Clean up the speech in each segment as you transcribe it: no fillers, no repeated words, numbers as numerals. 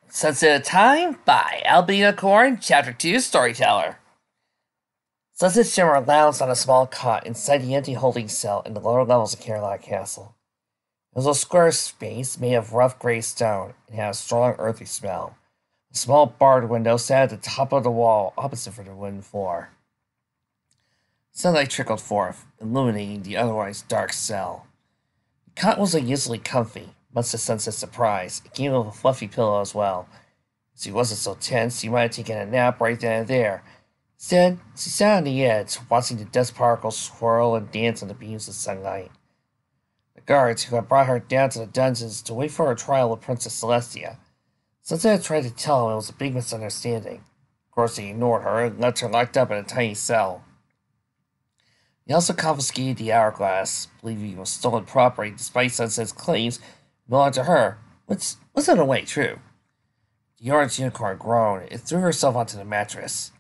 Sunset Time by Albina Corn, Chapter 2, Storyteller. Sunset Shimmer lounged on a small cot inside the empty holding cell in the lower levels of Caroline Castle. It was a square space made of rough gray stone and had a strong earthy smell. A small barred window sat at the top of the wall opposite for the wooden floor. Sunlight trickled forth, illuminating the otherwise dark cell. The cot was unusually comfy. Much to Sunset's surprise, it came with a fluffy pillow as well. As he wasn't so tense, he might have taken a nap right then and there. Instead, she sat on the edge, watching the dust particles swirl and dance in the beams of sunlight. The guards, who had brought her down to the dungeons to wait for her trial with Princess Celestia, Sunset had tried to tell him it was a big misunderstanding. Of course, he ignored her and left her locked up in a tiny cell. He also confiscated the hourglass, believing it was stolen property despite Sunset's claims belonged to her, which was in a way true. The orange unicorn groaned and threw herself onto the mattress.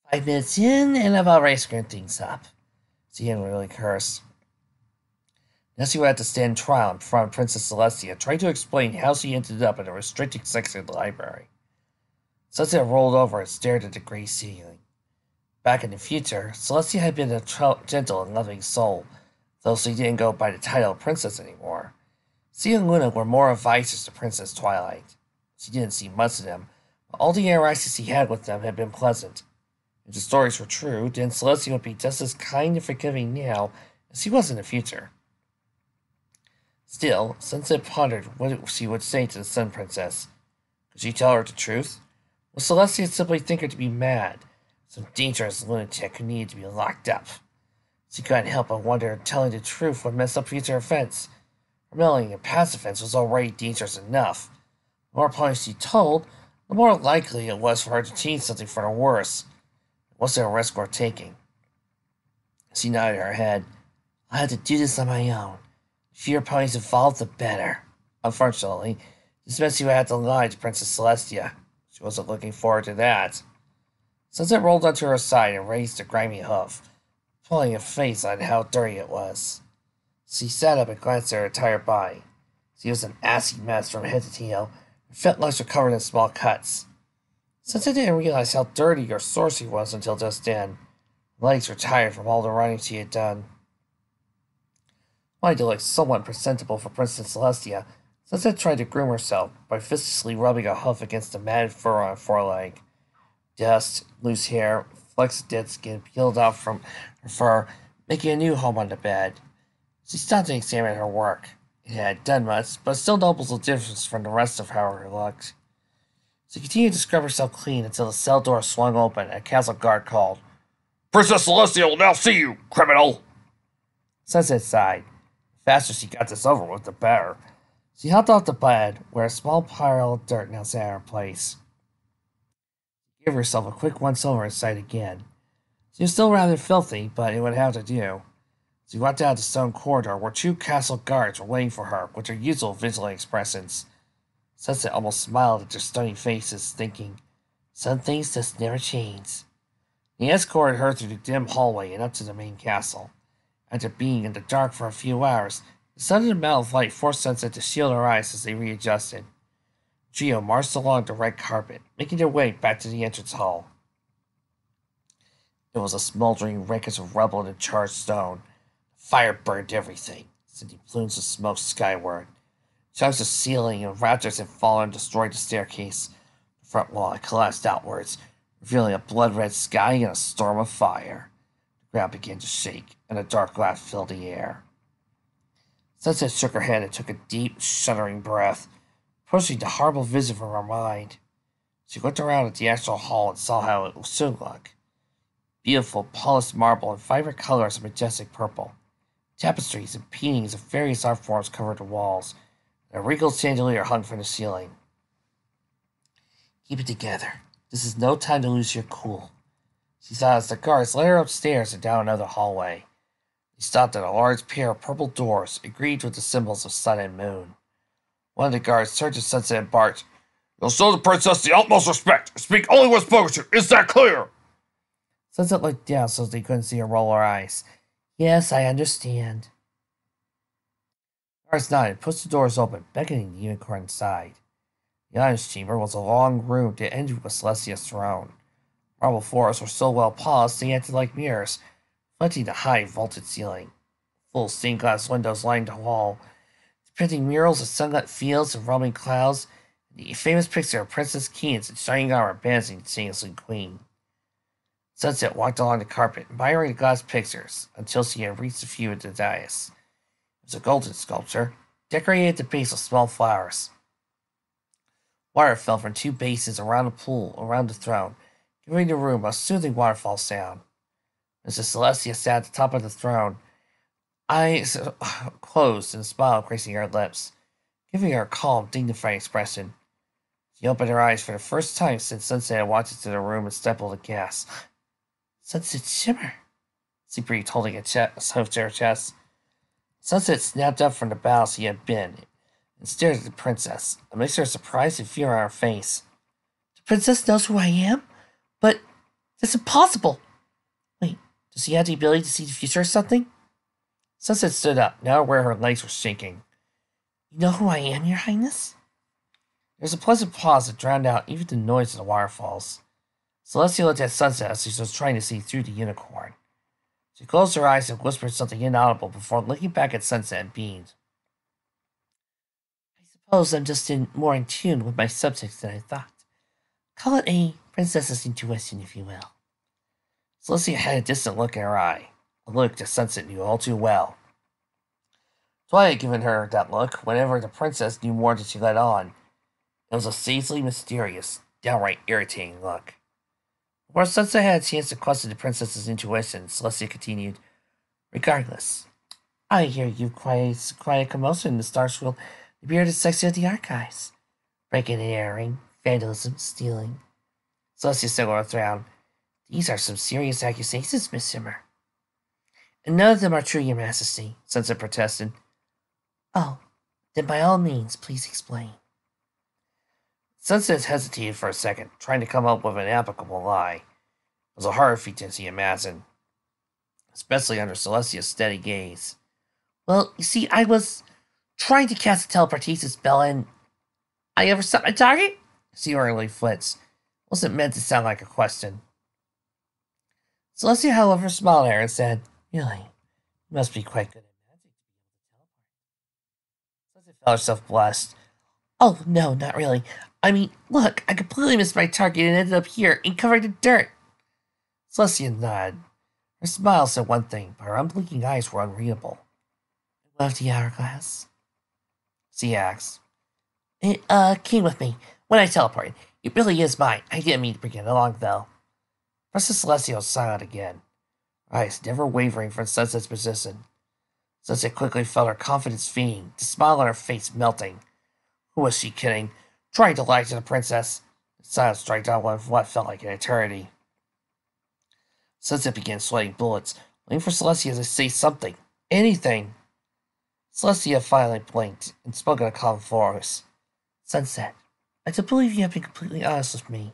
5 minutes in, and I've already screwed things up. She didn't really curse. Now she would have to stand trial in front of Princess Celestia, trying to explain how she ended up in a restricted section of the library. Sunset rolled over and stared at the gray ceiling. Back in the future, Celestia had been a gentle and loving soul, though she didn't go by the title of princess anymore. She and Luna were more advisors to Princess Twilight. She didn't see much of them, but all the interactions she had with them had been pleasant. If the stories were true, then Celestia would be just as kind and forgiving now as she was in the future. Still, Sunset pondered what she would say to the Sun Princess. Could she tell her the truth? Would Celestia simply think her to be mad, some dangerous lunatic who needed to be locked up? She couldn't help but wonder if telling the truth would mess up future events. Rebelling and pacifist was already dangerous enough. The more points she told, the more likely it was for her to change something for the worse. It wasn't a risk worth taking. She nodded her head. I had to do this on my own. The fewer ponies involved, the better. Unfortunately, this meant she would have to lie to Princess Celestia. She wasn't looking forward to that. Sunset rolled onto her side and raised a grimy hoof, pulling a face on how dirty it was. She sat up and glanced at her entire body. She was an assy mess from head to tail. Her fat legs were covered in small cuts. Sunset didn't realize how dirty or sore she was until just then. Her legs were tired from all the running she had done. Wanting to look somewhat presentable for Princess Celestia, Sunset tried to groom herself by viciously rubbing a hoof against the matted fur on her foreleg. Dust, loose hair, flecks of dead skin peeled off from her fur, making a new home on the bed. She stopped to examine her work. It hadn't done much, but still noticeable difference from the rest of how her looked. She continued to scrub herself clean until the cell door swung open and a castle guard called, Princess Celestia will now see you, criminal! Sunset sighed. The faster she got this over with, the better. She hopped off the bed, where a small pile of dirt now sat in her place. She gave herself a quick once-over inside again. She was still rather filthy, but it would have to do. She walked down the stone corridor where 2 castle guards were waiting for her with their usual vigilant expressions. Sunset almost smiled at their stony faces, thinking, some things just never change. He escorted her through the dim hallway and up to the main castle. After being in the dark for a few hours, the sudden amount of light forced Sunset to shield her eyes as they readjusted. The trio marched along the red carpet, making their way back to the entrance hall. It was a smoldering wreckage of rubble and charred stone. Fire burned everything, sending plumes of smoke skyward. Chunks of ceiling and rafters had fallen and destroyed the staircase. The front wall had collapsed outwards, revealing a blood-red sky and a storm of fire. The ground began to shake, and a dark laugh filled the air. Sunset shook her head and took a deep, shuddering breath, pushing the horrible vision from her mind. She looked around at the actual hall and saw how it should look. Beautiful, polished marble in vibrant colors of majestic purple. Tapestries and paintings of various art forms covered the walls, and a regal chandelier hung from the ceiling. Keep it together. This is no time to lose your cool, she thought as the guards led her upstairs and down another hallway. They stopped at a large pair of purple doors, engraved with the symbols of sun and moon. One of the guards turned to Sunset and barked, You'll show the princess the utmost respect. Speak only when spoken to. Is that clear? Sunset looked down so they couldn't see her roll her eyes. Yes, I understand. Guards nodded and pushed the doors open, beckoning the unicorn inside. The audience chamber was a long room that ended with Celestia's throne. Marble floors were so well polished they acted like mirrors, reflecting the high vaulted ceiling. Full stained glass windows lined the wall, depicting murals of sunlit fields and roaming clouds, and the famous picture of Princess Keynes in shining armor balancing the Saintly Queen. Sunset walked along the carpet, admiring the glass pictures, until she had reached the view of the dais. It was a golden sculpture, decorated at the base with small flowers. Water fell from two basins around a pool around the throne, giving the room a soothing waterfall sound. Mrs. Celestia sat at the top of the throne, eyes closed and a smile gracing her lips, giving her a calm, dignified expression. She opened her eyes for the first time since Sunset had walked into the room and stepped on the gas. Sunset shimmer, she breathed, holding a to her chest. Sunset snapped up from the bow she had been and stared at the princess, a mixture of surprise and fear on her face. The princess knows who I am? But that's impossible! Wait, does she have the ability to see the future or something? Sunset stood up, now aware her legs were shaking. You know who I am, Your Highness? There was a pleasant pause that drowned out even the noise of the waterfalls. Celestia looked at Sunset as she was trying to see through the unicorn. She closed her eyes and whispered something inaudible before looking back at Sunset and beamed. I suppose I'm just more in tune with my subjects than I thought. Call it a princess's intuition, if you will. Celestia had a distant look in her eye, a look that Sunset knew all too well. Twilight had given her that look whenever the princess knew more than she let on. It was a sagely mysterious, downright irritating look. Before Sunset had a chance to question the princess's intuition, Celestia continued, Regardless, I hear you've quite a commotion in the Starsfield, the bearded section of the archives. Breaking and entering, vandalism, stealing. Celestia said with a frown, These are some serious accusations, Miss Shimmer. And none of them are true, Your Majesty, Sunset protested. Oh, then by all means, please explain. Sunset hesitated for a second, trying to come up with an applicable lie. It was a harder feat than she imagined, especially under Celestia's steady gaze. Well, you see, I was trying to cast a teleportation spell and I overshot my target? She orally flits. Wasn't meant to sound like a question. Celestia, however, smiled at her and said, Really, you must be quite good at magic to be able to teleport. Celestia felt herself blessed. Oh, no, not really. I mean, look, I completely missed my target and ended up here and covered in dirt. Celestia nodded. Her smile said one thing, but her unblinking eyes were unreadable. I love the hourglass. She asked. It, came with me when I teleported. It really is mine. I didn't mean to bring it along, though. Princess Celestia was silent again, her eyes never wavering from Sunset's position. Sunset quickly felt her confidence fading, the smile on her face melting. Who was she kidding? Trying to lie to the princess. The silence dragged on with what felt like an eternity. Sunset began sweating bullets, waiting for Celestia to say something. Anything. Celestia finally blinked and spoke in a calm voice. Sunset, I don't believe you have been completely honest with me.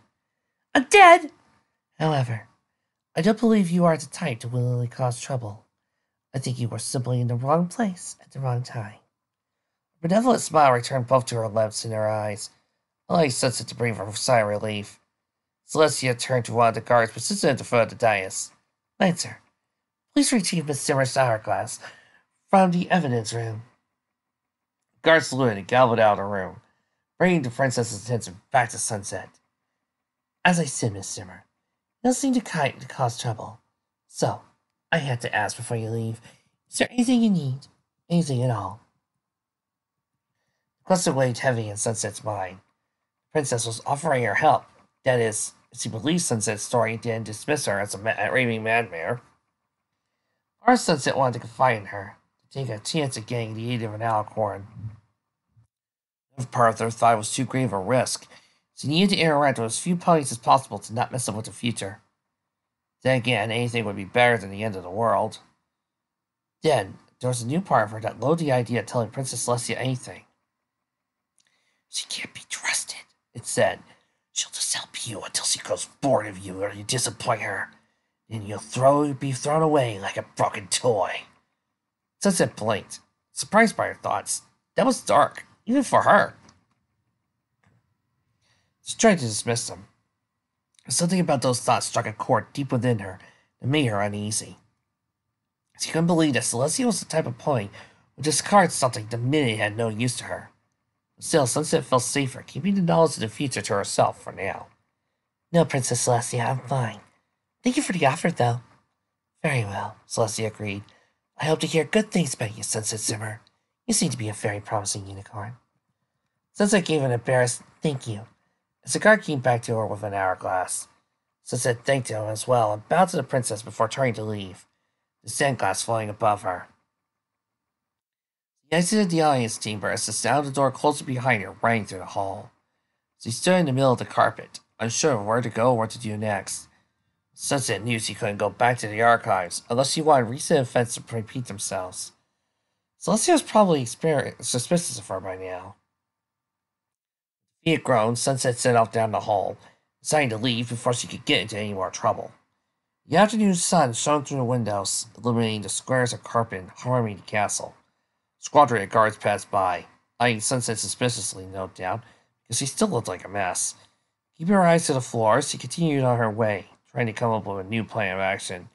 I'm dead! However, I don't believe you are the type to willingly cause trouble. I think you were simply in the wrong place at the wrong time. A benevolent smile returned both to her lips and her eyes, allowing Sunset to breathe a sigh of relief. Celestia turned to one of the guards positioned at the foot of the dais. Lancer, please retrieve Miss Shimmer's hourglass from the evidence room. The guard saluted and galloped out of the room, bringing the princess's attention back to Sunset. As I said, Miss Shimmer, you don't seem to cause trouble. So, I had to ask before you leave, is there anything you need? Anything at all? The question weighed heavy in Sunset's mind. The princess was offering her help. That is, if she believed Sunset's story and didn't dismiss her as a raving madmare. Or Sunset wanted to confide in her, to take a chance at getting the aid of an alicorn. Another part of her thought it was too great of a risk. She needed to interact with as few ponies as possible to not mess up with the future. Then again, anything would be better than the end of the world. Then, there was a new part of her that loathed the idea of telling Princess Celestia anything. She can't be trusted, it said. She'll just help you until she grows bored of you or you disappoint her. Then you'll be thrown away like a broken toy. Sunset blinked, surprised by her thoughts. That was dark, even for her. She tried to dismiss them. Something about those thoughts struck a chord deep within her that made her uneasy. She couldn't believe that Celestia was the type of pony who would discard something the minute it had no use to her. But still, Sunset felt safer, keeping the knowledge of the future to herself for now. No, Princess Celestia, I'm fine. Thank you for the offer, though. Very well, Celestia agreed. I hope to hear good things about you, Sunset Simmer. You seem to be a very promising unicorn. Sunset gave an embarrassed thank you as the guard came back to her with an hourglass. Sunset thanked him as well and bowed to the princess before turning to leave, the sand glass floating above her. She exited the audience chamber as the sound of the door closing behind her rang through the hall. She stood in the middle of the carpet, unsure of where to go or what to do next. Sunset knew she couldn't go back to the archives unless she wanted recent events to repeat themselves. Celestia was probably suspicious of her by now. He had grown, Sunset set off down the hall, deciding to leave before she could get into any more trouble. The afternoon sun shone through the windows, illuminating the squares of carpet and harming the castle. A squadron of guards passed by, eyeing Sunset suspiciously, no doubt, because she still looked like a mess. Keeping her eyes to the floor, she continued on her way, trying to come up with a new plan of action.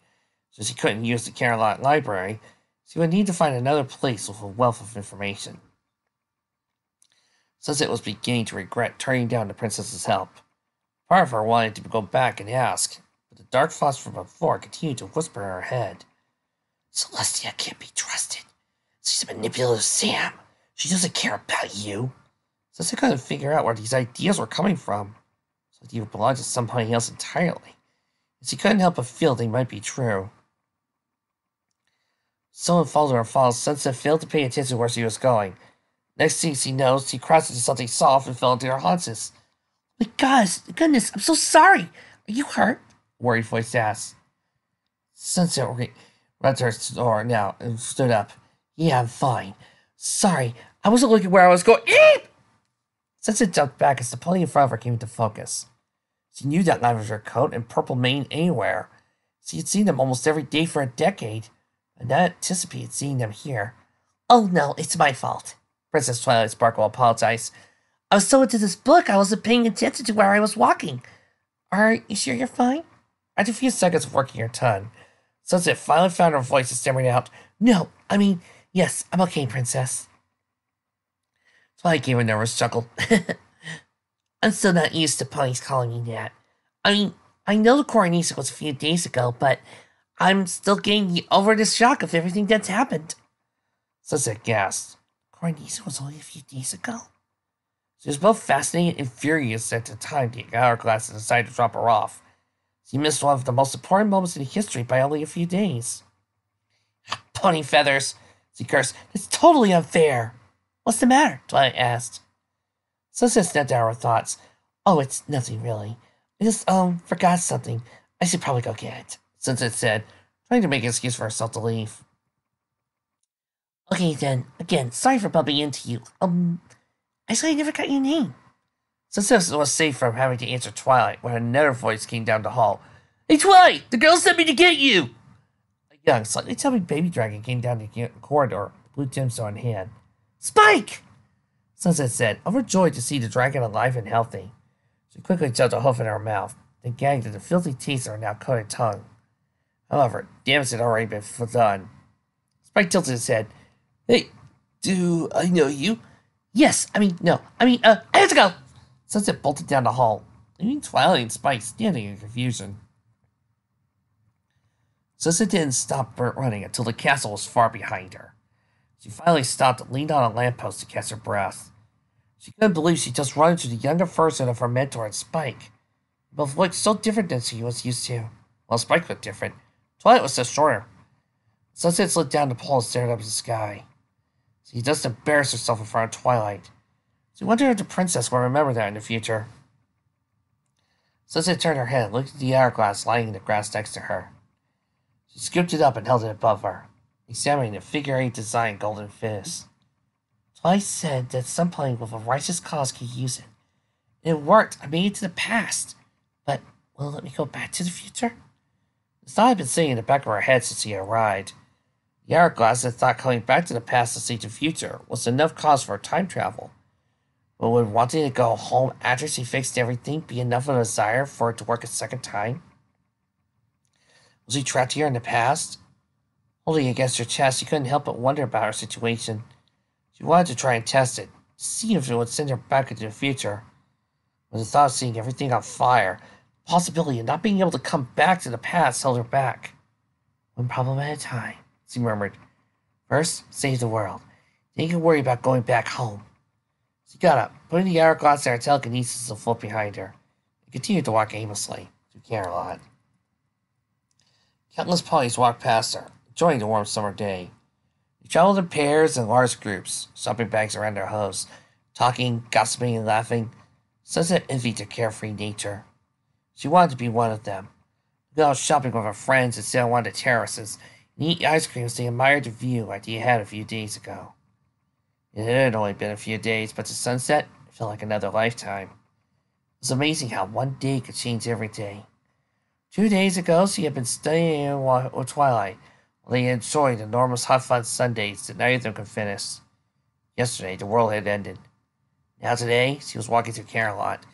Since she couldn't use the Carolot Library, she would need to find another place with a wealth of information. Sunset was beginning to regret turning down the princess's help. Part of her wanted to go back and ask, but the dark thoughts from before continued to whisper in her head. Celestia can't be trusted. She's a manipulative Sam. She doesn't care about you. Sunset couldn't figure out where these ideas were coming from. So they belonged to somebody else entirely. And she couldn't help but feel they might be true. Someone followed her falls. Sunset failed to pay attention to where she was going. Next thing she knows, she crashed into something soft and fell into her haunches. My goodness, I'm so sorry. Are you hurt? A worried voice asked. Sunset ran to her door now and stood up. Yeah, I'm fine. Sorry, I wasn't looking where I was going. Eep! Sunset jumped back as the pony in front of her came into focus. She knew that lavender coat and purple mane anywhere. She had seen them almost every day for a decade, and not anticipated seeing them here. Oh no, it's my fault. Princess Twilight Sparkle apologized. I was so into this book, I wasn't paying attention to where I was walking. Are you sure you're fine? After a few seconds of working her tongue, Sunset finally found her voice and stammering out, No, yes, I'm okay, Princess. Twilight gave a nervous chuckle. I'm still not used to ponies calling me that. I know the coronation was a few days ago, but I'm still getting over the shock of everything that's happened. Sunset gasped. Coronation was only a few days ago? She was both fascinated and furious at the time the hourglass and decided to drop her off. She missed one of the most important moments in history by only a few days. Pony feathers, she cursed. It's totally unfair. What's the matter? Twilight asked. Sunset snapped out her thoughts. Oh, it's nothing really. I just, forgot something. I should probably go get it, Sunset said, trying to make an excuse for herself to leave. Okay then, again, sorry for bumping into you. I saw you never got your name. Sunset was safe from having to answer Twilight when another voice came down the hall. Hey Twilight, the girl sent me to get you! A young, slightly chubby baby dragon came down the corridor, blue gemstone in hand. Spike! Sunset said, overjoyed to see the dragon alive and healthy. She quickly shoved a hoof in her mouth, then gagged at the filthy taste of her now coated tongue. However, damage had already been done. Spike tilted his head. Hey, do I know you? Yes, I have to go! Sunset bolted down the hall, leaving Twilight and Spike standing in confusion. Sunset didn't stop running until the castle was far behind her. She finally stopped and leaned on a lamppost to catch her breath. She couldn't believe she just run into the younger version of her mentor and Spike. They both looked so different than she was used to. While Spike looked different, Twilight was just shorter. Sunset slid down the pole and stared up at the sky. She just embarrassed herself in front of Twilight. She wondered if the princess will remember that in the future. Sunset turned her head and looked at the hourglass lying in the grass next to her. She scooped it up and held it above her, examining the figure-8 design golden fist. Twilight said that somebody with a righteous cause could use it. And it worked. I made it to the past. But will it let me go back to the future? The thought had been sitting in the back of her head since she arrived. The hourglass had thought coming back to the past to see the future was enough cause for time travel. But would wanting to go home after she fixed everything be enough of a desire for it to work a second time? Was he trapped here in the past? Holding it against her chest, she couldn't help but wonder about her situation. She wanted to try and test it, to see if it would send her back into the future. But the thought of seeing everything on fire, the possibility of not being able to come back to the past held her back. One problem at a time, she murmured. First, save the world. Then you can worry about going back home. She got up, putting the hourglass and her telekinesis to float behind her, and continued to walk aimlessly, to Camelot. Countless ponies walked past her, enjoying the warm summer day. They traveled in pairs and large groups, shopping bags around their hose, talking, gossiping, and laughing. Sunset envied their carefree nature. She wanted to be one of them. Go out shopping with her friends and sit on one of the terraces and eat ice cream as they admired the view like they had a few days ago. It had only been a few days, but to Sunset, it felt like another lifetime. It was amazing how one day could change every day. 2 days ago, she had been studying in twilight, while they enjoyed enormous hot fun sundaes that neither of them could finish. Yesterday, the world had ended. Now today, she was walking through Camelot,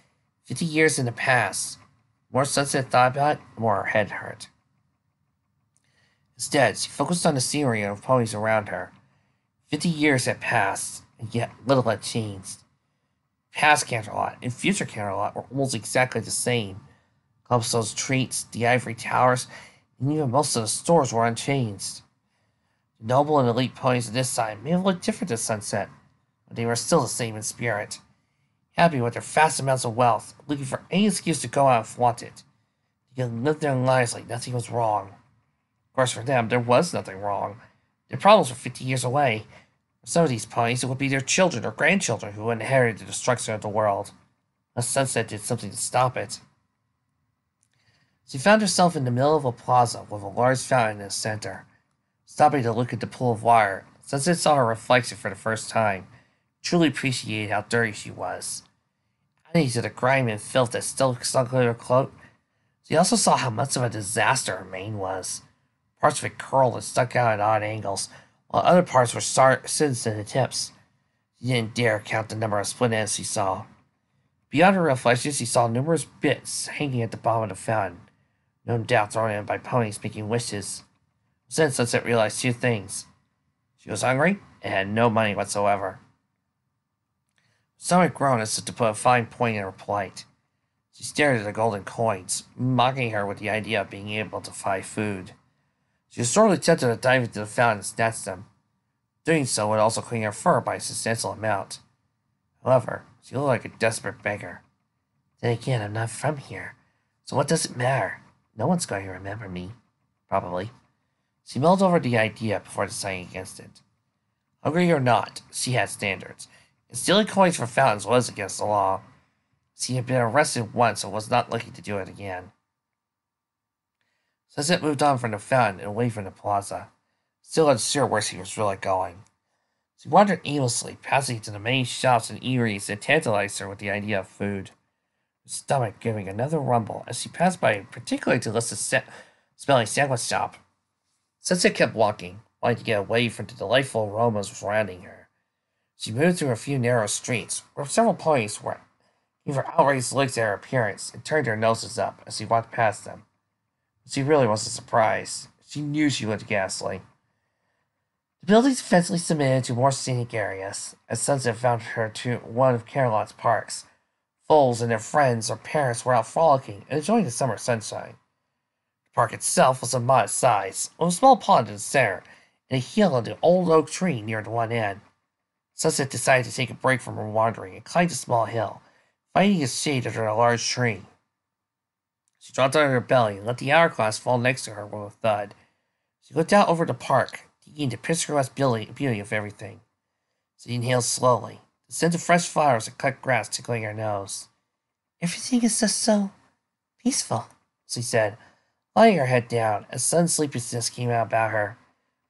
50 years in the past. The more Sunset thought about it, the more her head hurt. Instead, she focused on the scenery and the ponies around her. 50 years had passed, and yet little had changed. Past Camelot and future Camelot were almost exactly the same. Cobblestone's treats, the ivory towers, and even most of the stores were unchanged. The noble and elite ponies of this time may have looked different to Sunset, but they were still the same in spirit. Happy with their vast amounts of wealth, looking for any excuse to go out and flaunt it. They could live their lives like nothing was wrong. Of course, for them, there was nothing wrong. Their problems were 50 years away. For some of these ponies, it would be their children or grandchildren who would inherit the destruction of the world, unless Sunset did something to stop it. She found herself in the middle of a plaza with a large fountain in the center. Stopping to look at the pool of water, Sunset saw her reflection for the first time, truly appreciated how dirty she was. Adding to the grime and filth that still stunk to her cloak, she also saw how much of a disaster her mane was. Parts of it curled and stuck out at odd angles, while other parts were singed to the tips. She didn't dare count the number of split ends she saw. Beyond her reflection, she saw numerous bits hanging at the bottom of the fountain, no doubt thrown in by ponies making wishes. Then Sunset realized 2 things. She was hungry and had no money whatsoever. Her stomach groaned as if to put a fine point in her plight. She stared at the golden coins, mocking her with the idea of being able to buy food. She was sorely tempted to dive into the fountain and snatch them. Doing so would also clean her fur by a substantial amount. However, she looked like a desperate beggar. Then again, I'm not from here, so what does it matter? No one's going to remember me. Probably. She mulled over the idea before deciding against it. Hungry or not, she had standards, and stealing coins from fountains was against the law. She had been arrested once and was not looking to do it again. Sunset moved on from the fountain and away from the plaza, still unsure where she was really going. She wandered aimlessly, passing through the many shops and eateries that tantalized her with the idea of food, her stomach giving another rumble as she passed by a particularly delicious smelling sandwich shop. Sunset kept walking, wanting to get away from the delightful aromas surrounding her. She moved through a few narrow streets, where several ponies gave her outraged looks at her appearance and turned their noses up as she walked past them. But she really wasn't surprised. She knew she looked ghastly. The buildings eventually submitted to more scenic areas, as Sunset found her to one of Camelot's parks. Foals and their friends or parents were out frolicking and enjoying the summer sunshine. The park itself was of modest size, with a small pond in the center, and a hill and an old oak tree near the one end. Sunset decided to take a break from her wandering and climbed a small hill, finding its shade under a large tree. She dropped on her belly and let the hourglass fall next to her with a thud. She looked out over the park, taking the picturesque beauty of everything. She inhaled slowly, the scent of fresh flowers and cut grass tickling her nose. Everything is just so peaceful, she said, lying her head down as sudden sleeplessness came out about her.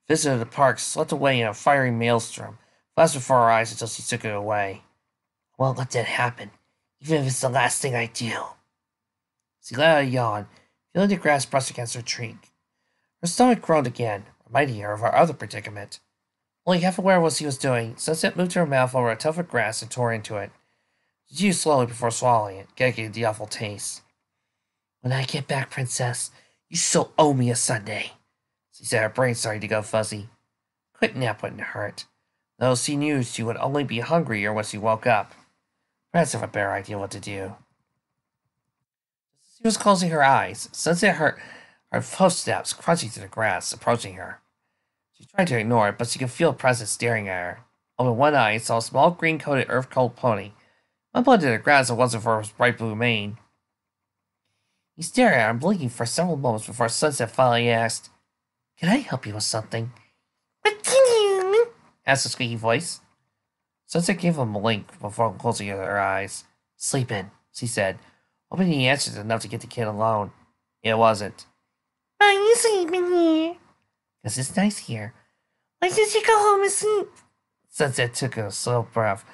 The visit of the park swept away in a fiery maelstrom, flashed before her eyes until she took it away. I won't let that happen, even if it's the last thing I do. She let out a yawn, feeling the grass brush against her cheek. Her stomach groaned again, reminding her of her other predicament. Only half aware of what she was doing, Sunset moved her mouth over a tuft of grass and tore into it. She chewed slowly before swallowing it, getting the awful taste. When I get back, Princess, you still owe me a sundae. She said, her brain starting to go fuzzy. Quit nap wouldn't hurt, though she knew she would only be hungrier when she woke up. Perhaps have a better idea what to do. She was closing her eyes. Sunset heard her footsteps crunching through the grass, approaching her. She tried to ignore it, but she could feel a presence staring at her. Open one eye, saw a small green-coated earth-cold pony. Unplugged to the grass, it wasn't for his bright blue mane. He stared at her, blinking for several moments before Sunset finally asked, "Can I help you with something?" "What can you?" asked a squeaky voice. Sunset gave him a blink before closing her eyes. "Sleep in," she said, hoping he answered enough to get the kid alone. It wasn't. "Why are you sleeping here?" "'Cause it's nice here." "Why did you go home and sleep?" Sunset took a slow breath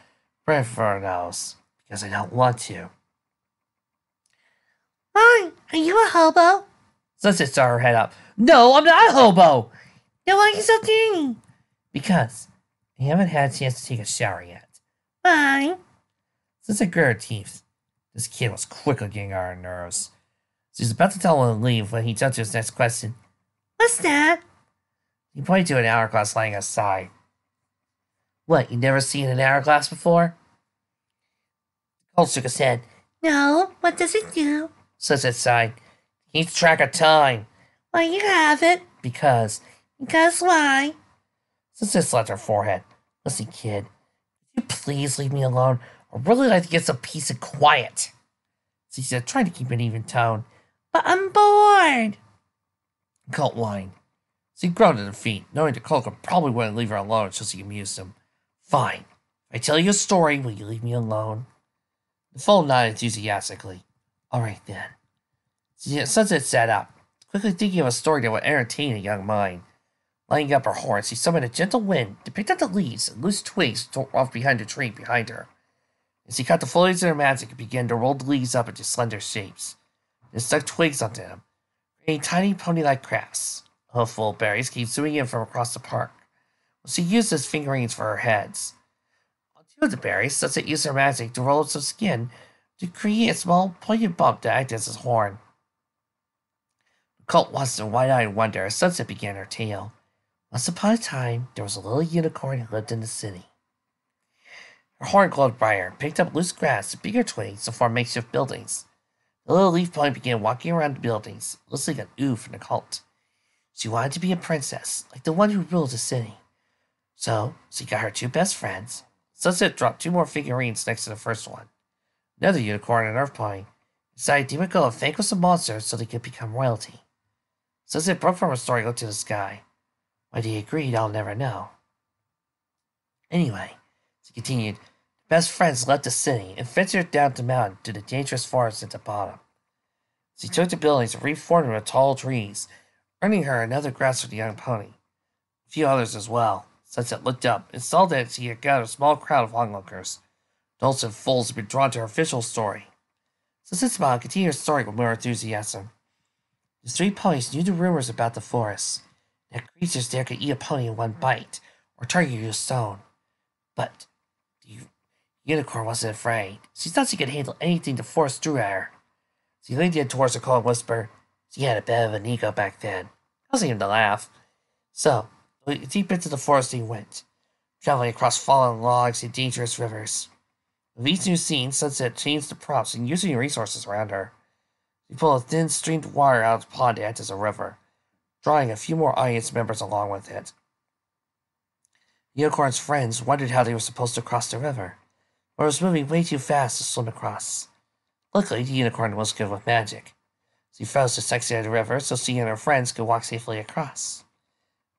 for her nose. "Because I don't want to." "Why? Are you a hobo?" Sunset saw her head up. "No, I'm not a hobo!" "Then why are you so dirty?" "Because I haven't had a chance to take a shower yet." "Why?" Sunset grit her teeth. This kid was quickly getting on her nerves. She was about to tell him to leave when he jumped to his next question. "What's that?" He pointed to an hourglass lying outside. "What, you never seen an hourglass before?" Colt shook his head. "No, what does it do?" Sunset sighed. "Keeps track of time." "Why you have it?" "Because." "Because why?" Sunset slapped her forehead. "Listen, kid, could you please leave me alone? I'd really like to get some peace and quiet," she said, trying to keep an even tone. "But I'm bored." Colt whined. She groaned at her feet, knowing that Colt probably wouldn't leave her alone until she amused him. "Fine. If I tell you a story, will you leave me alone?" The foal nodded enthusiastically. "All right, then." Sunset sat up, quickly thinking of a story that would entertain a young mind. Lining up her horns, she summoned a gentle wind to pick up the leaves and loose twigs off behind the tree behind her. As she cut the foliage of her magic, it began to roll the leaves up into slender shapes. Then stuck twigs onto them, creating tiny pony-like crafts. A hoofful of berries came zooming in from across the park. She used as fingerings for her heads. On two of the berries, Sunset used her magic to roll up some skin to create a small pointed bump to act as his horn. Colt watched in wide-eyed wonder as Sunset began her tale. Once upon a time, there was a little unicorn who lived in the city. Her horn glowed brighter and picked up loose grass and bigger twigs to form makeshift buildings. The little leaf pony began walking around the buildings, listening an ooh from the cult. She wanted to be a princess, like the one who ruled the city. So, she got her two best friends. Sunset dropped two more figurines next to the first one. Another unicorn and an earth pony. Decided they would go and vanquish the monsters so they could become royalty. Sunset broke from her story and looked to the sky. Why they agreed, I'll never know. Anyway, she continued, the best friends left the city and ventured down the mountain to the dangerous forest at the bottom. She took the buildings and reformed them with tall trees, earning her another grass for the young pony. A few others as well. Sunset looked up and saw that she had gathered a small crowd of onlookers. Adults and fools had been drawn to her official story. Sunset smiled and continued her story with more enthusiasm. The three ponies knew the rumors about the forest, that creatures there could eat a pony in one bite, or turn you to stone. But the unicorn wasn't afraid. She thought she could handle anything the forest threw at her. She leaned in towards the cold and whispered, she had a bit of an ego back then, causing him to laugh. So, deep into the forest he went, traveling across fallen logs and dangerous rivers. With each new scene, Sunset changed the props and using the resources around her. She pulled a thin stream of water out of the pond to act as a river, drawing a few more audience members along with it. The unicorn's friends wondered how they were supposed to cross the river, but it was moving way too fast to swim across. Luckily, the unicorn was good with magic. She froze the section of the river so she and her friends could walk safely across.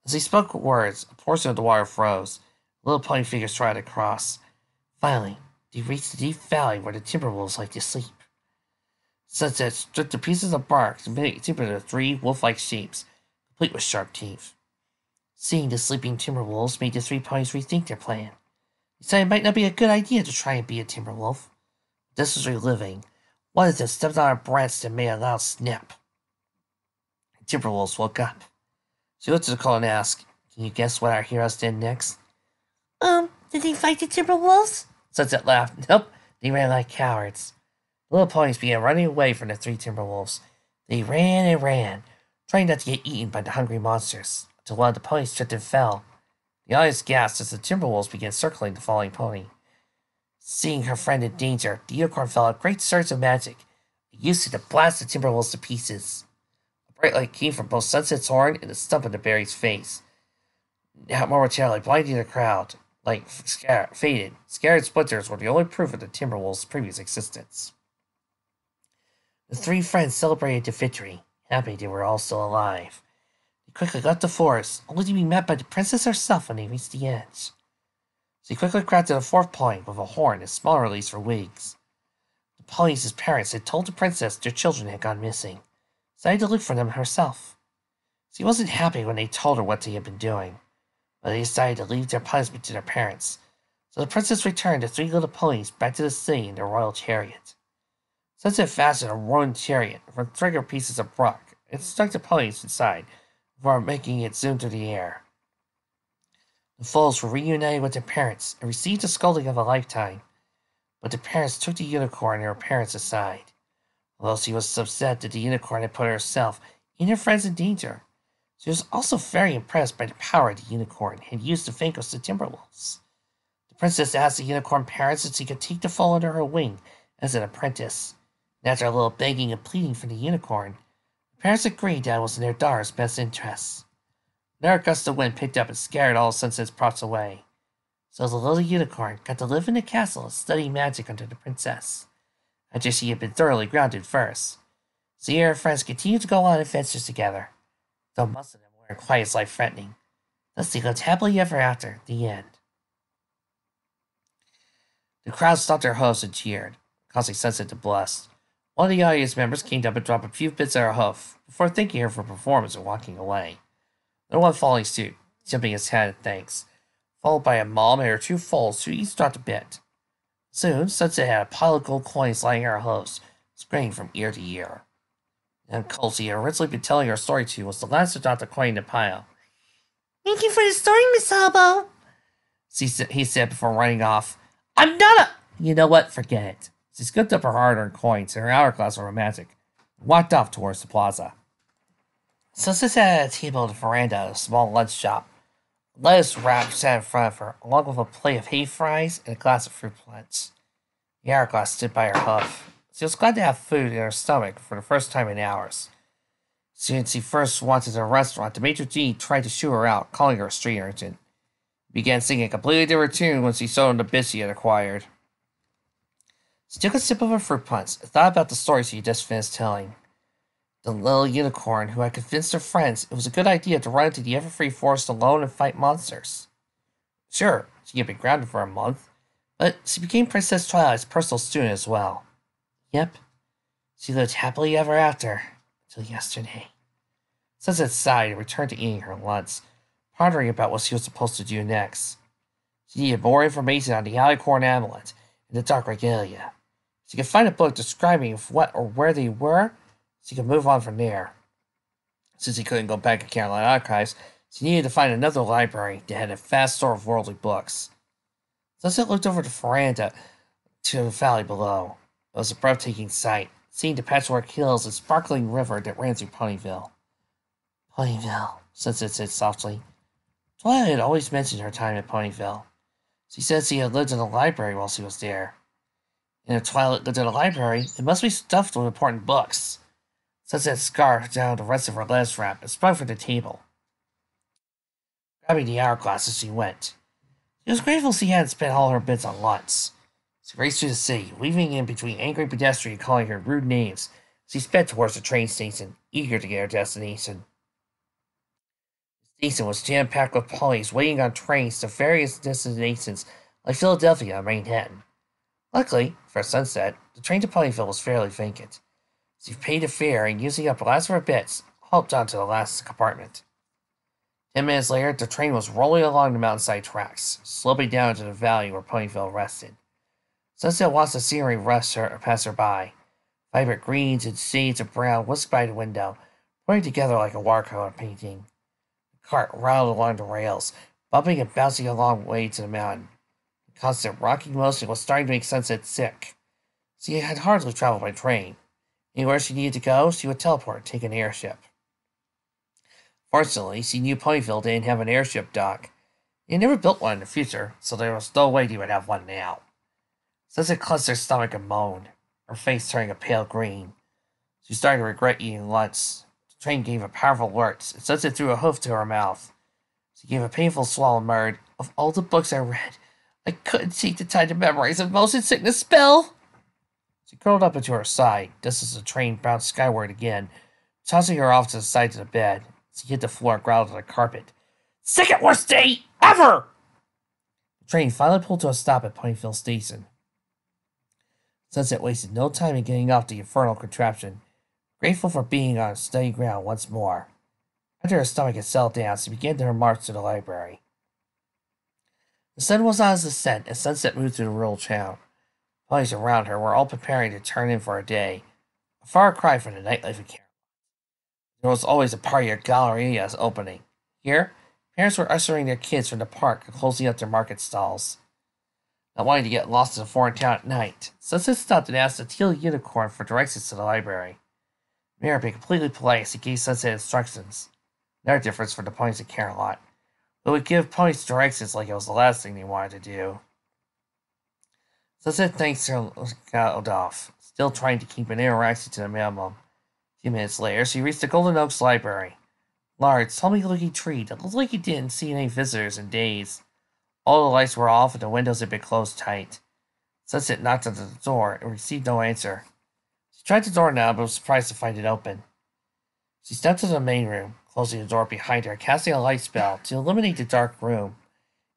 As he spoke words, a portion of the water froze. Little pony figures tried to cross. Finally, they reached the deep valley where the Timberwolves like to sleep. Sunset stripped the pieces of bark to make it into three wolf-like shapes, complete with sharp teeth. Seeing the sleeping Timberwolves made the three ponies rethink their plan. They decided it might not be a good idea to try and be a Timberwolf. This was reliving. One of them stepped on a branch and made a loud snap. The Timberwolves woke up. She looked at the colt and asked, can you guess what our heroes did next? Did they fight the Timberwolves? Sunset laughed. Nope, They ran like cowards. The little ponies began running away from the three Timberwolves. They ran and ran, trying not to get eaten by the hungry monsters, until one of the ponies tripped and fell. The audience gasped as the Timberwolves began circling the falling pony. Seeing her friend in danger, the unicorn felt a great surge of magic. It used it to blast the Timberwolves to pieces. A bright light came from both Sunset's horn and the stump of the berry's face. Now momentarily blinding the crowd, faded. Scattered splinters were the only proof of the Timberwolves' previous existence. The three friends celebrated the victory, happy they were all still alive. They quickly left the forest, only to be met by the princess herself when they reached the edge. She quickly crafted a fourth pony with a horn and small release for wings. The ponies' parents had told the princess their children had gone missing, so had to look for them herself. She wasn't happy when they told her what they had been doing, but they decided to leave their punishment to their parents, so the princess returned the three little ponies back to the city in their royal chariot. Sunset fastened a rolling chariot from trigger pieces of rock and stuck the ponies inside before making it zoom through the air. The foals were reunited with their parents and received the scolding of a lifetime, but the parents took the unicorn and her parents aside. Although she was upset that the unicorn had put herself and her friends in danger, she was also very impressed by the power the unicorn had used to vanquish the Timberwolves. The princess asked the unicorn parents if she could take the foal under her wing as an apprentice. And after a little begging and pleading from the unicorn, the parents agreed that it was in their daughter's best interests. Another gust of wind picked up and scared all of Sunset's props away. So the little unicorn got to live in the castle and study magic under the princess, after she had been thoroughly grounded first. She and her friends continued to go on adventures together, though most of them weren't quite as life-threatening. Thus they lived happily ever after. The end. The crowd stopped their hooves and cheered, causing Sunset to blush. One of the audience members came up and dropped a few bits of her hoof before thanking her for performance and walking away. No one following suit, tipping his hat in thanks, followed by a mom and her two foals who each dropped a bit. Soon, Sunset had a pile of gold coins lying in her hooves, spraying from ear to ear. And Cole she had originally been telling her story to was the last to drop the coin in the pile. "Thank you for the story, Miss Hobo," he said before running off. "I'm not a—" "You know what? Forget it." She scooped up her hard-earned coins and her hourglass of her magic and walked off towards the plaza. Sunset sat at a table on the veranda of a small lunch shop. A lettuce wrap sat in front of her, along with a plate of hay fries and a glass of fruit punch. The hourglass stood by her hoof. She was glad to have food in her stomach for the first time in hours. Since she first wanted a restaurant, the maitre d' tried to shoo her out, calling her a street urchin. He began singing a completely different tune when she showed him the bits she had acquired. She took a sip of her fruit punch and thought about the story she had just finished telling. The little unicorn who had convinced her friends it was a good idea to run into the Everfree Forest alone and fight monsters. Sure, she had been grounded for a month, but she became Princess Twilight's personal student as well. Yep, she lived happily ever after, until yesterday. Sunset sighed and returned to eating her lunch, pondering about what she was supposed to do next. She needed more information on the Alicorn Amulet and the Dark Regalia. If she could find a book describing what or where they were, she could move on from there. Since she couldn't go back to Caroline Archives, she needed to find another library that had a vast store of worldly books. Sunset looked over the veranda to the valley below. It was a breathtaking sight, seeing the patchwork hills and sparkling river that ran through Ponyville. Ponyville, Sunset said softly. Twilight had always mentioned her time at Ponyville. She said she had lived in a library while she was there. And if Twilight lived in a library, it must be stuffed with important books. Sunset scarfed down the rest of her lettuce wrap and sprung from the table, grabbing the hourglass as she went. She was grateful she hadn't spent all her bits on lunch. She raced through the city, weaving in between angry pedestrians calling her rude names as she sped towards the train station, eager to get her destination. The station was jam-packed with ponies waiting on trains to various destinations like Philadelphia and Manhattan. Luckily, for Sunset, the train to Ponyville was fairly vacant. She paid a fare and, using up the last of her bits, hopped onto the last compartment. 10 minutes later, the train was rolling along the mountainside tracks, sloping down into the valley where Ponyville rested. Sunset watched the scenery pass her by. Vibrant greens and shades of brown whisked by the window, putting together like a watercolor painting. The cart rattled along the rails, bumping and bouncing a long way to the mountain. The The constant rocking motion was starting to make Sunset sick. She had hardly traveled by train. Anywhere she needed to go, she would teleport and take an airship. Fortunately, she knew Ponyville didn't have an airship dock. They never built one in the future, so there was no way they would have one now. Sunset clenched her stomach and moaned, her face turning a pale green. She started to regret eating lunch. The train gave a powerful lurch, and Sunset threw a hoof to her mouth. She gave a painful swallow and murmured, "Of all the books I read, I couldn't take the time to memorize a motion sickness spell." She curled up into her side, just as the train bounced skyward again, tossing her off to the side of the bed. She hit the floor and growled on the carpet. "Second worst day ever!" The train finally pulled to a stop at Ponyville Station. Sunset wasted no time in getting off the infernal contraption, grateful for being on steady ground once more. After her stomach had settled down, she began her march to the library. The sun was on its ascent as Sunset moved through the rural town. Ponies around her were all preparing to turn in for a day, a far cry from the nightlife of Camelot. There was always a party at Galleria's opening. Here, parents were ushering their kids from the park and closing up their market stalls. Not wanting to get lost in a foreign town at night, Sunset stopped and asked the Teal Unicorn for directions to the library. Mirror being completely polite as he gave Sunset instructions. Another difference from the ponies at Camelot. But would give ponies directions like it was the last thing they wanted to do. Sunset thanked her and got off, still trying to keep an interaction to the minimum. A few minutes later, she reached the Golden Oaks Library. Large, homely-looking tree that looked like it didn't see any visitors in days. All the lights were off and the windows had been closed tight. Sunset knocked on the door and received no answer. She tried the door now, but was surprised to find it open. She stepped to the main room, closing the door behind her, casting a light spell to illuminate the dark room.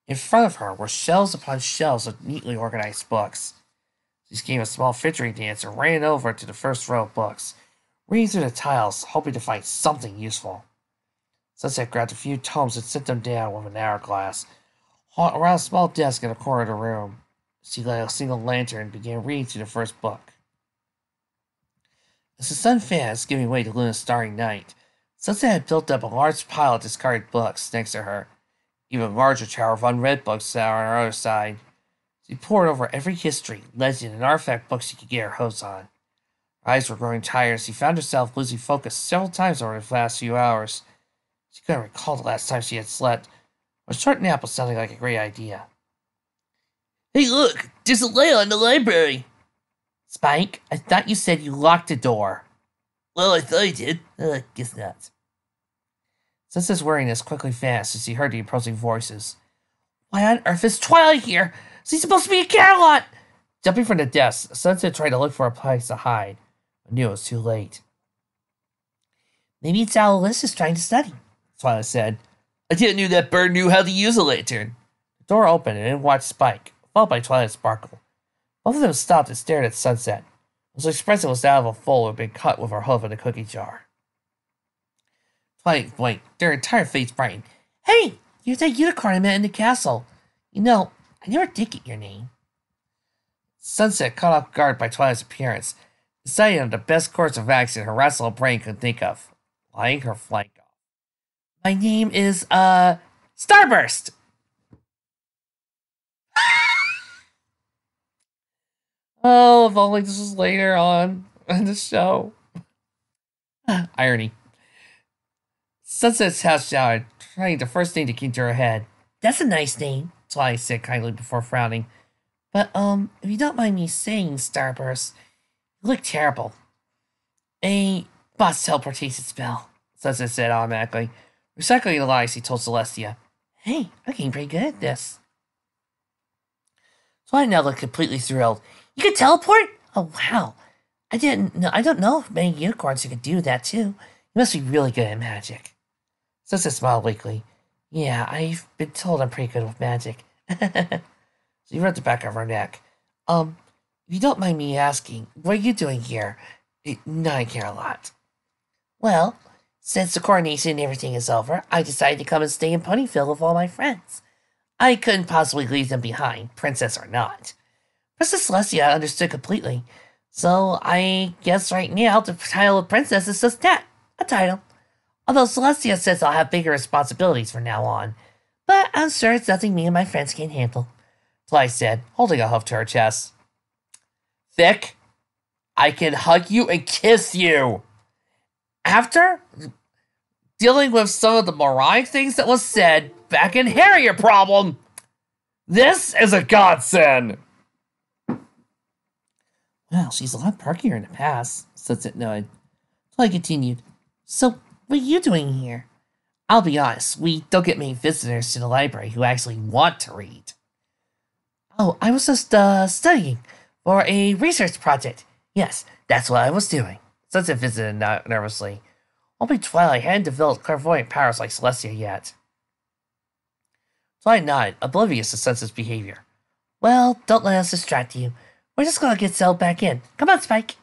In front of her were shelves upon shelves of neatly organized books. She gave a small fidgeting dance and ran over to the first row of books, reading through the tiles, hoping to find something useful. Sunset grabbed a few tomes and set them down with an hourglass. Around a small desk in the corner of the room, she lit a single lantern and began reading through the first book. As the sun fast, giving way to Luna's starry night, Sunset had built up a large pile of discarded books next to her. Even larger tower of unread books sat on her other side. She pored over every history, legend, and artifact book she could get her hooves on. Her eyes were growing tired as she found herself losing focus several times over the last few hours. She couldn't recall the last time she had slept, but a short nap was sounding like a great idea. "Hey look, there's a light in the library!" "Spike, I thought you said you locked the door." "Well, I thought I did. Guess not." Sunset's weariness quickly vanished as she heard the approaching voices. "Why on earth is Twilight here? She's supposed to be at Camelot!" Jumping from the desk, Sunset tried to look for a place to hide, but knew it was too late. "Maybe it's Owless trying to study," Twilight said. "I didn't know that bird knew how to use a lantern." The door opened and in walked Spike, followed by Twilight and Sparkle. Both of them stopped and stared at Sunset. His expression was that of a foal who had been cut with her hoof in a cookie jar. Twilight blinked, their entire face brightened. "Hey, you're that unicorn I met in the castle. You know, I never did get your name." Sunset, caught off guard by Twilight's appearance, decided on the best course of action her rational brain could think of, lying her flank off. "My name is, Starburst!" Oh, if only this was later on in the show. Irony. Sunset's house shouted, trying the first thing that came to her head. "That's a nice name," Twilight said kindly before frowning. "But, if you don't mind me saying, Starburst, you look terrible." "A boss teleportation spell," Sunset said automatically. Recycling the lies, he told Celestia. "Hey, I'm getting pretty good at this." Twilight now looked completely thrilled. "You can teleport? Oh, wow. I don't know of many unicorns who can do that, too. You must be really good at magic." Sunset smiled weakly. "Yeah, I've been told I'm pretty good with magic." She rubbed the back of her neck. If you don't mind me asking, what are you doing here? Not I care a lot." "Well, since the coronation and everything is over, I decided to come and stay in Ponyville with all my friends. I couldn't possibly leave them behind, princess or not." Princess Celestia understood completely. "So I guess right now the title of princess is just that, a title. Although Celestia says I'll have bigger responsibilities from now on. But I'm sure it's nothing me and my friends can't handle." Twilight said, holding a hoof to her chest. Vic, I can hug you and kiss you. After dealing with some of the moronic things that was said back in Harrier Problem, this is a godsend. Well, she's a lot perkier in the past, Sunset nodded. Twilight continued. So, what are you doing here? I'll be honest, we don't get many visitors to the library who actually want to read. Oh, I was just, studying for a research project. Yes, that's what I was doing. Sunset visited nervously. Only Twilight hadn't developed clairvoyant powers like Celestia yet. Twilight nodded, oblivious to Sunset's behavior. Well, don't let us distract you. We're just gonna get settled back in. Come on, Spike.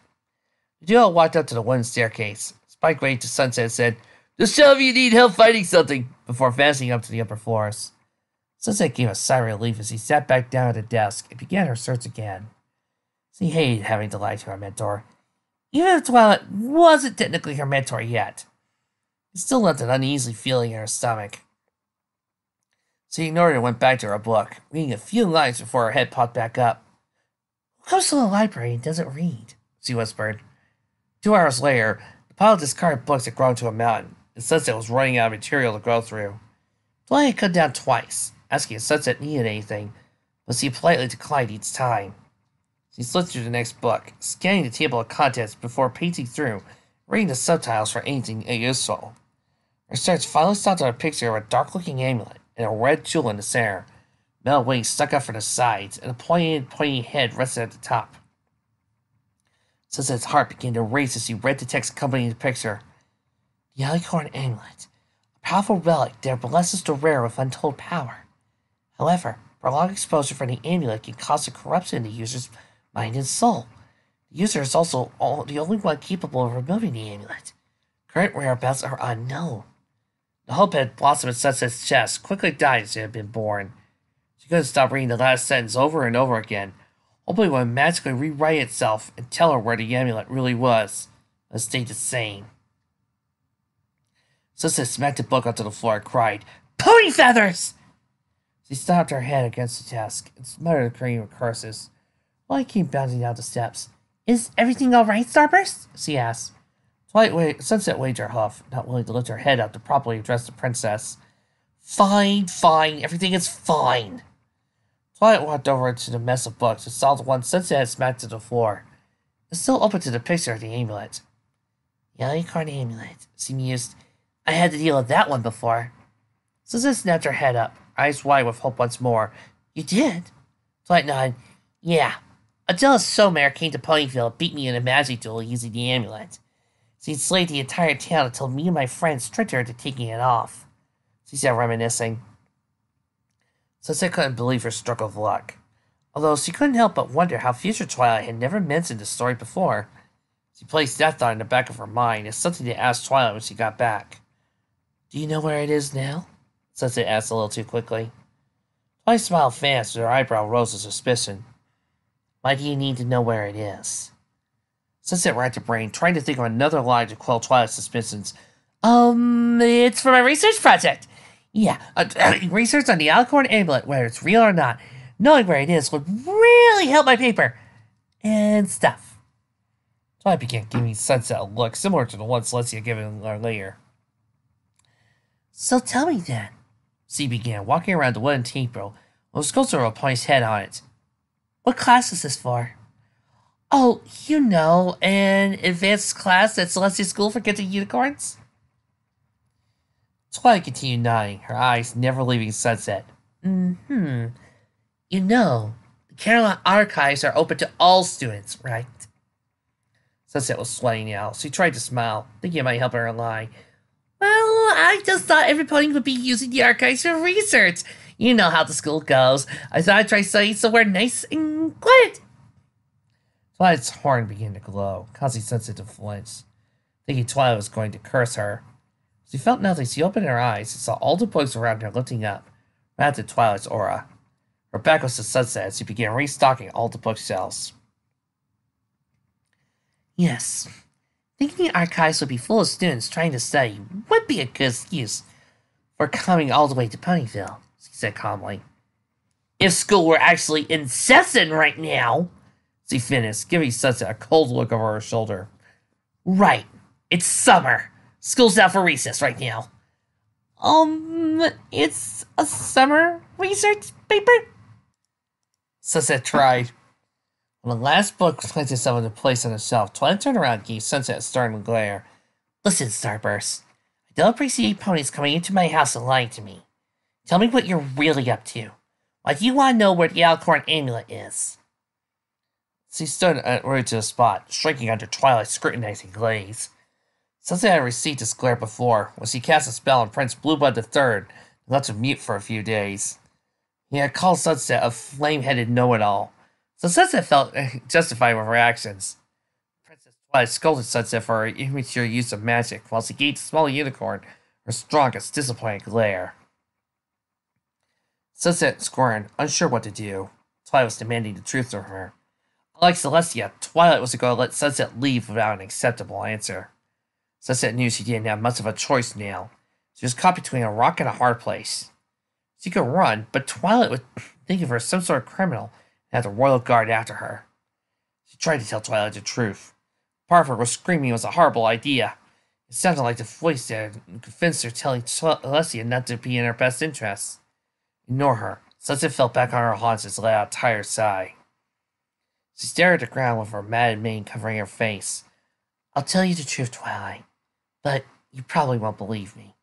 The duo walked up to the wooden staircase. Spike waved to Sunset and said, just tell me you need help fighting something, before advancing up to the upper floors. Sunset gave a sigh of relief as he sat back down at the desk and began her search again. She hated having to lie to her mentor. Even if Twilight wasn't technically her mentor yet, it still left an uneasy feeling in her stomach. She ignored it and went back to her book, reading a few lines before her head popped back up. Who goes to the library and doesn't read? She whispered. 2 hours later, the pile of discarded books had grown to a mountain, and Sunset was running out of material to go through. Twilight had cut down twice, asking if Sunset needed anything, but she politely declined each time. She slipped through the next book, scanning the table of contents before paging through, reading the subtitles for anything useful. Her search finally stopped at a picture of a dark-looking amulet and a red jewel in the center. Metal wings stuck up from the sides, and a pointy head rested at the top. Sunset's heart began to race as she read the text accompanying the picture. The Alicorn Amulet, a powerful relic that blesses the rare with untold power. However, prolonged exposure from the amulet can cause a corruption in the user's mind and soul. The user is also the only one capable of removing the amulet. Current whereabouts are unknown. The hope had blossomed in Sunset's chest, quickly died as it had been born. She couldn't stop reading the last sentence over and over again, hoping it would magically rewrite itself and tell her where the amulet really was, and stayed the same. Sunset smacked the book onto the floor and cried, Pony feathers! She stopped her head against the desk and smuttered a cream of curses, while he came bounding down the steps. Is everything all right, Starburst? She asked. Sunset waved her hoof, not willing to lift her head up to properly address the princess. Fine, everything is fine. Twilight walked over to the mess of books and saw the one Sunset had smacked to the floor. It's still open to the picture of the amulet. The Alicorn Amulet, she mused. I had to deal with that one before. Sunset snapped her head up, eyes wide with hope once more. You did? Twilight nodded. Yeah. A jealous showmare came to Ponyville and beat me in a magic duel using the amulet. She enslaved the entire town until me and my friends tricked her into taking it off. She said, reminiscing. Sunset couldn't believe her stroke of luck, although she couldn't help but wonder how future Twilight had never mentioned the story before. She placed that thought in the back of her mind as something to ask Twilight when she got back. Do you know where it is now? Sunset asked a little too quickly. Twilight smiled fast, but her eyebrow rose with suspicion. Why do you need to know where it is? Sunset racked her brain, trying to think of another lie to quell Twilight's suspicions. It's for my research project. Yeah, research on the Alicorn Amulet, whether it's real or not. Knowing where it is would really help my paper. And stuff. Twilight began giving Sunset a look similar to the one Celestia had given her later. So tell me then, she began, walking around the wooden table with a sculpture of a pony's head on it. What class is this for? Oh, you know, an advanced class at Celestia School for Kids and Unicorns? Twilight continued nodding, her eyes never leaving Sunset. You know, the Caroline Archives are open to all students, right? Sunset was sweating now. She tried to smile, thinking it might help her lie. Well, I just thought everybody would be using the archives for research. You know how the school goes. I thought I'd try studying somewhere nice and quiet. Twilight's horn began to glow, causing Sunset to flinch, thinking Twilight was going to curse her. She felt nothing. She opened her eyes and saw all the books around her lifting up, right to Twilight's aura. Her back was to Sunset as she began restocking all the bookshelves. Yes, thinking the archives would be full of students trying to study would be a good excuse for coming all the way to Ponyville, she said calmly. If school were actually in session right now, she finished, giving Sunset a cold look over her shoulder. Right. It's summer. School's out for recess right now. It's a summer research paper? Sunset tried. When the last book placed itself into place on the shelf, Twilight turned around and gave Sunset a startled glare. Listen, Starburst. I don't appreciate ponies coming into my house and lying to me. Tell me what you're really up to. Why do you want to know where the Alicorn amulet is? She stood rooted to the spot, shrinking under Twilight's scrutinizing gaze. Sunset had received this glare before, when she cast a spell on Prince Blueblood III and left him mute for a few days. He had called Sunset a flame-headed know-it-all, so Sunset felt justified with her actions. Princess Twilight scolded Sunset for her immature use of magic, while she gave the small unicorn her strongest, disappointing glare. Sunset squirmed, unsure what to do. Twilight was demanding the truth from her. Unlike Celestia, Twilight was going to let Sunset leave without an acceptable answer. Sunset knew she didn't have much of a choice now. She was caught between a rock and a hard place. She could run, but Twilight would think of her as some sort of criminal and have the royal guard after her. She tried to tell Twilight the truth. Part of her was screaming it was a horrible idea. It sounded like the voice that had convinced her, telling Celestia not to be in her best interests. Ignore her. Sunset fell back on her haunches and let out a tired sigh. She stared at the ground with her matted mane covering her face. I'll tell you the truth, Twilight, but you probably won't believe me.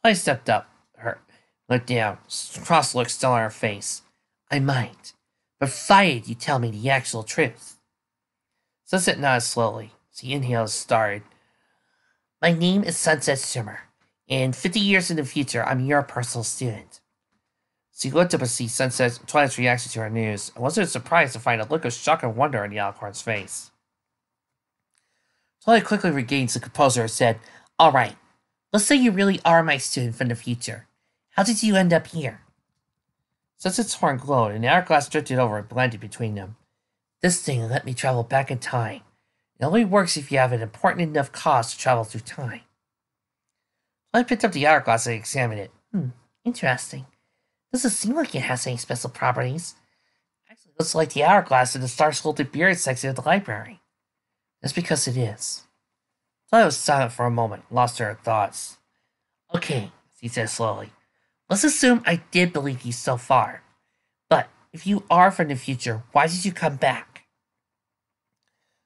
Twilight stepped up, looked down, cross look still on her face. I might, but provided you tell me the actual truth. Sunset nodded slowly. She inhaled and started. My name is Sunset Shimmer, and 50 years in the future, I'm your personal student. She looked up to see Twilight's reaction to her news, and wasn't surprised to find a look of shock and wonder on the Alicorn's face. Twilight quickly regained the composure and said, All right, let's say you really are my student from the future. How did you end up here? Sunset's horn glowed, and the hourglass drifted over and blended between them. This thing let me travel back in time. It only works if you have an important enough cause to travel through time. Twilight picked up the hourglass and examined it. Interesting. Doesn't seem like it has any special properties. Actually, it looks like the hourglass in the star-sculpted beard section of the library. That's because it is. Twilight was silent for a moment, lost her thoughts. Okay, she said slowly. Let's assume I did believe you so far. But if you are from the future, why did you come back?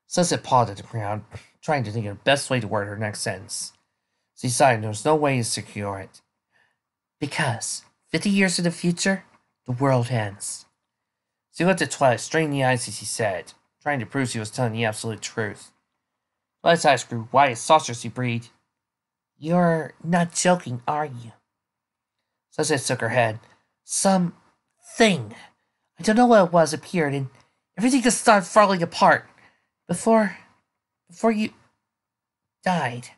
Sunset pawed at the ground, trying to think of the best way to word her next sentence. She decided there was no way to secure it. Because 50 years in the future, the world ends. She looked at Twilight straight in the eyes as she said, trying to prove she was telling the absolute truth. Twilight's eyes grew wide as saucers she breathed. You're not joking, are you? Sunset shook her head. Some thing, I don't know what it was, appeared, and everything just started falling apart. Before you died.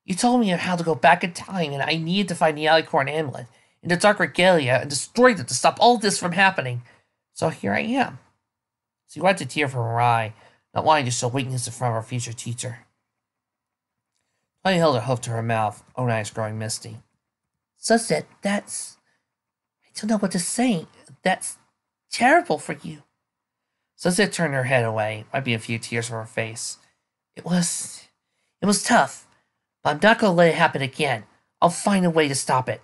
You told me how to go back in time, and I needed to find the Alicorn amulet in the Dark Regalia and destroy them to stop all this from happening. So here I am. She wiped a tear from her eye, not wanting to show weakness in front of her future teacher. Twilight held her hoof to her mouth, own eyes growing misty. Sunset, I don't know what to say. That's terrible for you. Sunset turned her head away, wiping a few tears from her face. It was tough, but I'm not going to let it happen again. I'll find a way to stop it.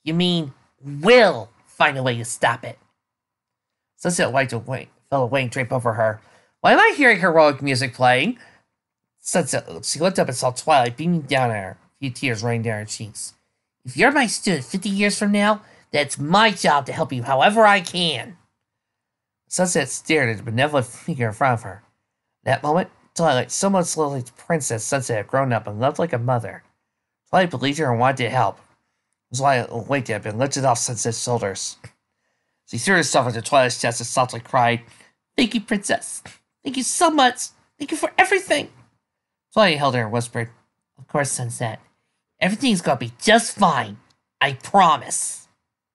You mean, will find a way to stop it? Sunset fell away and draped over her. Why am I hearing heroic music playing? Sunset, she looked up and saw Twilight beaming down at her, a few tears running down her cheeks. If you're my student 50 years from now, then it's my job to help you however I can. Sunset stared at the benevolent figure in front of her. At that moment, Twilight, somewhat slowly the princess Sunset had grown up and loved like a mother. Twilight believed her and wanted to help. It was why a weight had been lifted off Sunset's shoulders. She threw herself into Twilight's chest and softly cried, Thank you, princess. Thank you so much. Thank you for everything. Twilight held her and whispered, Of course, Sunset. Everything's gonna be just fine. I promise.